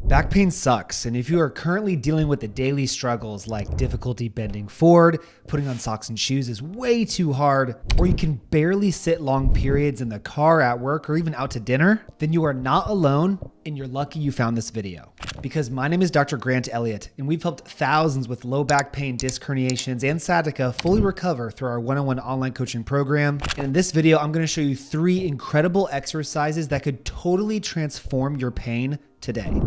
Back pain sucks, and if you are currently dealing with the daily struggles like difficulty bending forward, putting on socks and shoes is way too hard, or you can barely sit long periods in the car, at work, or even out to dinner, then you are not alone, and you're lucky you found this video. Because my name is Dr. Grant Elliott, and we've helped thousands with low back pain, disc herniations, and sciatica fully recover through our one-on-one online coaching program. And in this video, I'm gonna show you 3 incredible exercises that could totally transform your pain today.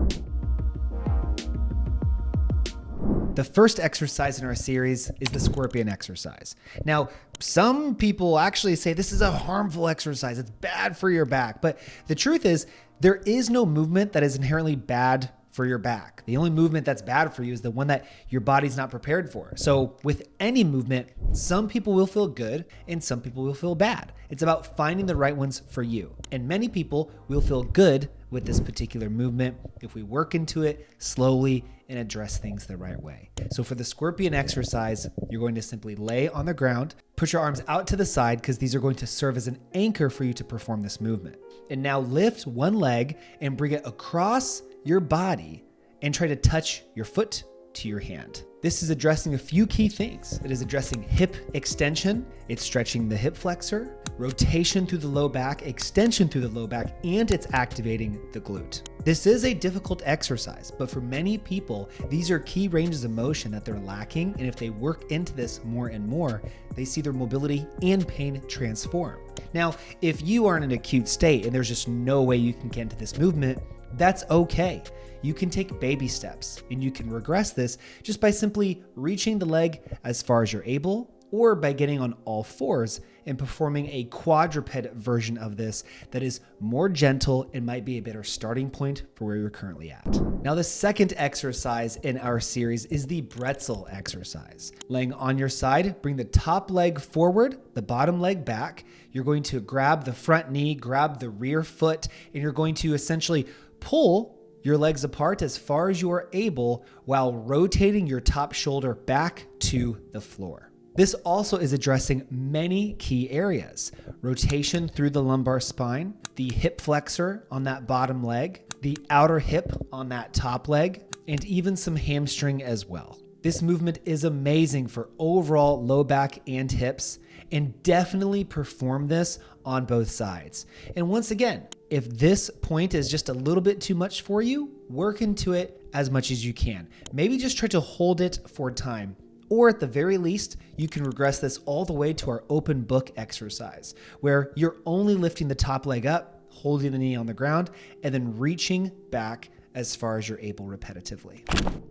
The first exercise in our series is the scorpion exercise. Now, some people actually say this is a harmful exercise. It's bad for your back. But the truth is, there is no movement that is inherently bad for your back. The only movement that's bad for you is the one that your body's not prepared for. So with any movement, some people will feel good and some people will feel bad. It's about finding the right ones for you. And many people will feel good with this particular movement if we work into it slowly and address things the right way. So for the scorpion exercise, you're going to simply lay on the ground, put your arms out to the side because these are going to serve as an anchor for you to perform this movement. And now lift one leg and bring it across your body and try to touch your foot to your hand. This is addressing a few key things. It is addressing hip extension, it's stretching the hip flexor, rotation through the low back, extension through the low back, and it's activating the glute. This is a difficult exercise, but for many people, these are key ranges of motion that they're lacking, and if they work into this more and more, they see their mobility and pain transform. Now, if you are in an acute state and there's just no way you can get into this movement, that's okay. You can take baby steps and you can regress this just by simply reaching the leg as far as you're able, or by getting on all fours and performing a quadruped version of this that is more gentle and might be a better starting point for where you're currently at. Now, the second exercise in our series is the bretzel exercise. Laying on your side, bring the top leg forward, the bottom leg back. You're going to grab the front knee, grab the rear foot, and you're going to essentially pull your legs apart as far as you are able while rotating your top shoulder back to the floor. This also is addressing many key areas: rotation through the lumbar spine, the hip flexor on that bottom leg, the outer hip on that top leg, and even some hamstring as well. This movement is amazing for overall low back and hips, and definitely perform this on both sides. And once again, if this point is just a little bit too much for you, work into it as much as you can. Maybe just try to hold it for time. Or at the very least, you can regress this all the way to our open book exercise, where you're only lifting the top leg up, holding the knee on the ground, and then reaching back as far as you're able repetitively.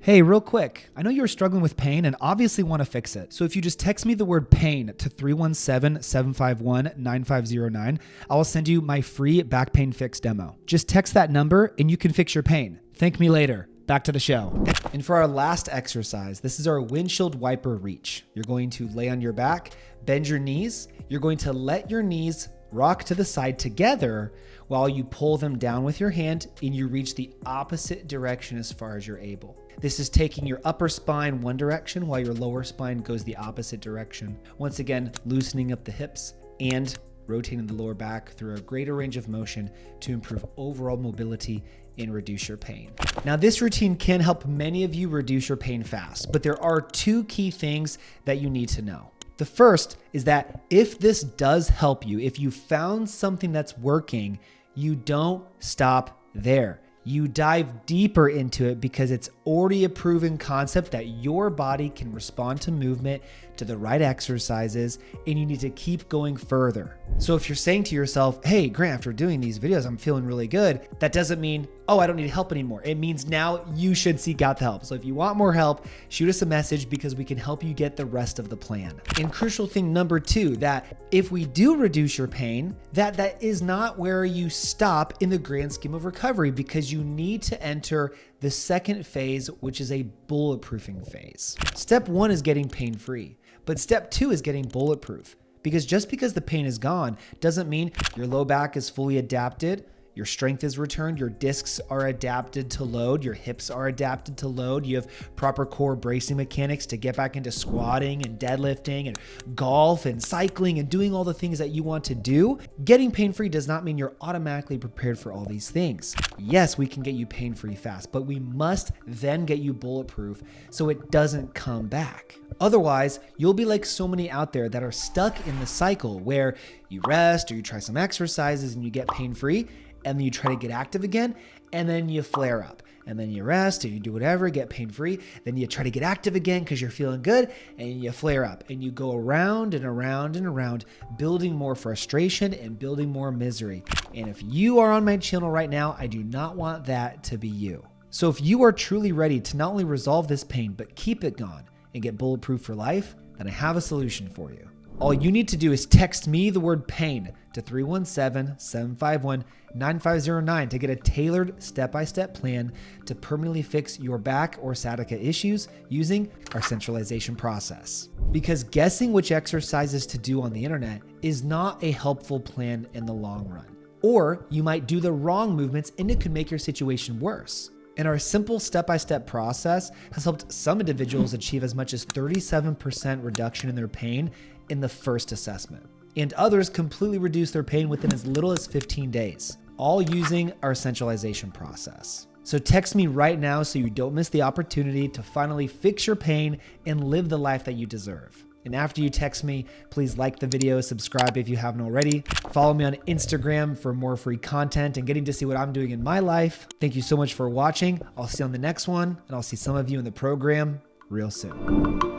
Hey, real quick, I know you're struggling with pain and obviously want to fix it. So if you just text me the word pain to 317-751-9509, I will send you my free back pain fix demo. Just text that number and you can fix your pain. Thank me later. Back to the show. And for our last exercise, this is our windshield wiper reach. You're going to lay on your back, bend your knees. You're going to let your knees rock to the side together while you pull them down with your hand and you reach the opposite direction as far as you're able. This is taking your upper spine one direction while your lower spine goes the opposite direction. Once again, loosening up the hips and rotating the lower back through a greater range of motion to improve overall mobility and reduce your pain. Now, this routine can help many of you reduce your pain fast, but there are 2 key things that you need to know. The first is that if this does help you, if you found something that's working, you don't stop there. You dive deeper into it because it's already a proven concept that your body can respond to movement, to the right exercises, and you need to keep going further. So if you're saying to yourself, hey, Grant, after doing these videos, I'm feeling really good, that doesn't mean, oh, I don't need help anymore. It means now you should seek out the help. So if you want more help, shoot us a message because we can help you get the rest of the plan. And crucial thing number 2, that if we do reduce your pain, that is not where you stop in the grand scheme of recovery, because you need to enter the second phase, which is a bulletproofing phase. Step 1 is getting pain-free, but step 2 is getting bulletproof. Because just because the pain is gone doesn't mean your low back is fully adapted, your strength is returned, your discs are adapted to load, your hips are adapted to load, you have proper core bracing mechanics to get back into squatting and deadlifting and golf and cycling and doing all the things that you want to do. Getting pain-free does not mean you're automatically prepared for all these things. Yes, we can get you pain-free fast, but we must then get you bulletproof so it doesn't come back. Otherwise, you'll be like so many out there that are stuck in the cycle where you rest or you try some exercises and you get pain-free, and then you try to get active again, and then you flare up. And then you rest or you do whatever, get pain-free. Then you try to get active again because you're feeling good, and you flare up. And you go around and around and around, building more frustration and building more misery. And if you are on my channel right now, I do not want that to be you. So if you are truly ready to not only resolve this pain, but keep it gone and get bulletproof for life, then I have a solution for you. All you need to do is text me the word pain to 317-751-9509 to get a tailored step-by-step plan to permanently fix your back or sciatica issues using our centralization process. Because guessing which exercises to do on the internet is not a helpful plan in the long run. Or you might do the wrong movements and it could make your situation worse. And our simple step-by-step process has helped some individuals achieve as much as 37% reduction in their pain in the first assessment. And others completely reduce their pain within as little as 15 days, all using our centralization process. So text me right now so you don't miss the opportunity to finally fix your pain and live the life that you deserve. And after you text me, please like the video, subscribe if you haven't already. Follow me on Instagram for more free content and getting to see what I'm doing in my life. Thank you so much for watching. I'll see you on the next one, and I'll see some of you in the program real soon.